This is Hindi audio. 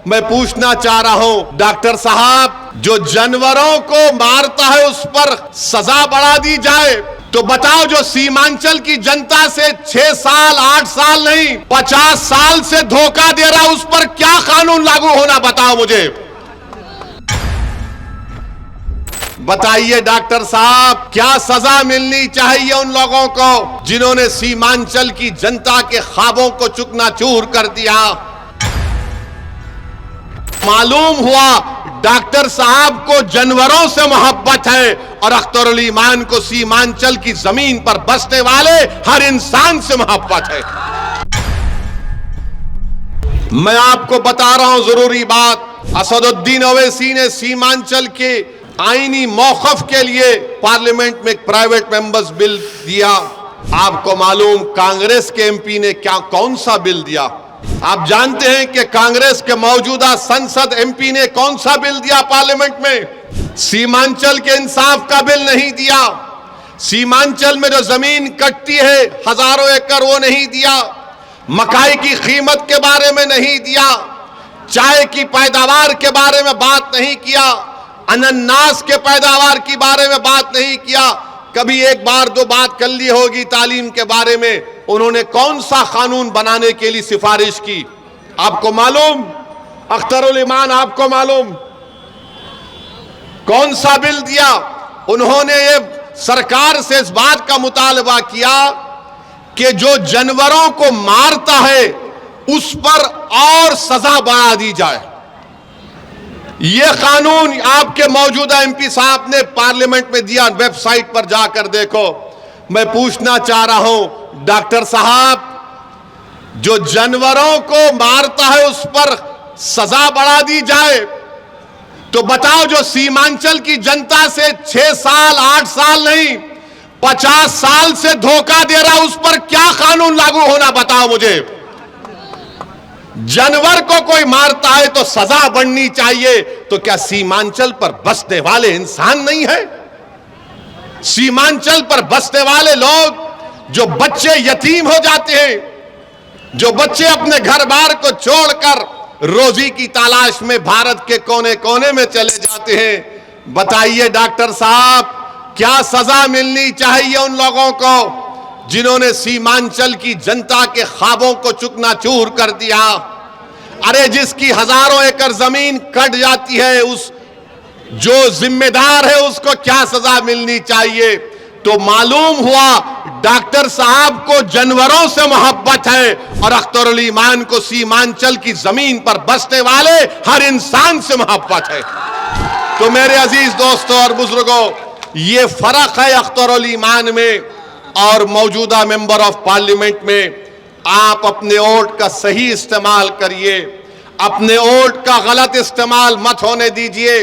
मैं पूछना चाह रहा हूं डॉक्टर साहब, जो जानवरों को मारता है उस पर सजा बढ़ा दी जाए, तो बताओ जो सीमांचल की जनता से 6 साल 8 साल नहीं 50 साल से धोखा दे रहा, उस पर क्या कानून लागू होना, बताओ मुझे, बताइए डॉक्टर साहब। क्या सजा मिलनी चाहिए उन लोगों को जिन्होंने सीमांचल की जनता के ख्वाबों को चूकनाचूर कर दिया। मालूम हुआ डॉक्टर साहब को जानवरों से मोहब्बत है और अख्तरुल ईमान को सीमांचल की जमीन पर बसने वाले हर इंसान से मोहब्बत है। मैं आपको बता रहा हूं जरूरी बात, असदुद्दीन ओवैसी ने सीमांचल के आईनी मौकफ के लिए पार्लियामेंट में एक प्राइवेट मेंबर्स बिल दिया। आपको मालूम कांग्रेस के एमपी ने क्या कौन सा बिल दिया? आप जानते हैं कि कांग्रेस के मौजूदा संसद एमपी ने कौन सा बिल दिया पार्लियामेंट में? सीमांचल के इंसाफ का बिल नहीं दिया। सीमांचल में जो जमीन कटती है हजारों एकड़, वो नहीं दिया। मकाई की कीमत के बारे में नहीं दिया। चाय की पैदावार के बारे में बात नहीं किया। अनन्नास के पैदावार के बारे में बात नहीं किया। कभी एक बार दो बात कर ली होगी तालीम के बारे में। उन्होंने कौन सा कानून बनाने के लिए सिफारिश की? आपको मालूम? अख्तरुल ईमान, आपको मालूम कौन सा बिल दिया? उन्होंने ये सरकार से इस बात का मुतालबा किया कि जो जानवरों को मारता है उस पर और सजा बढ़ा दी जाए। यह कानून आपके मौजूदा एमपी साहब ने पार्लियामेंट में दिया। वेबसाइट पर जाकर देखो। मैं पूछना चाह रहा हूं डॉक्टर साहब, जो जानवरों को मारता है उस पर सजा बढ़ा दी जाए, तो बताओ जो सीमांचल की जनता से 6 साल 8 साल नहीं 50 साल से धोखा दे रहा, उस पर क्या कानून लागू होना, बताओ मुझे। जानवर को कोई मारता है तो सजा बढ़नी चाहिए, तो क्या सीमांचल पर बसने वाले इंसान नहीं है? सीमांचल पर बसने वाले लोग, जो बच्चे यतीम हो जाते हैं, जो बच्चे अपने घर बार को छोड़कर रोजी की तलाश में भारत के कोने कोने में चले जाते हैं, बताइए डॉक्टर साहब, क्या सजा मिलनी चाहिए उन लोगों को जिन्होंने सीमांचल की जनता के ख्वाबों को चूकनाचूर कर दिया? अरे जिसकी हजारों एकड़ जमीन कट जाती है, उस जो जिम्मेदार है उसको क्या सजा मिलनी चाहिए? तो मालूम हुआ डॉक्टर साहब को जानवरों से मोहब्बत है और अख्तरुल ईमान को सीमांचल की जमीन पर बसने वाले हर इंसान से मोहब्बत है। तो मेरे अजीज दोस्तों और बुजुर्गों, ये फर्क है अख्तरुल ईमान में और मौजूदा मेंबर ऑफ पार्लियामेंट में। आप अपने वोट का सही इस्तेमाल करिए, अपने वोट का गलत इस्तेमाल मत होने दीजिए।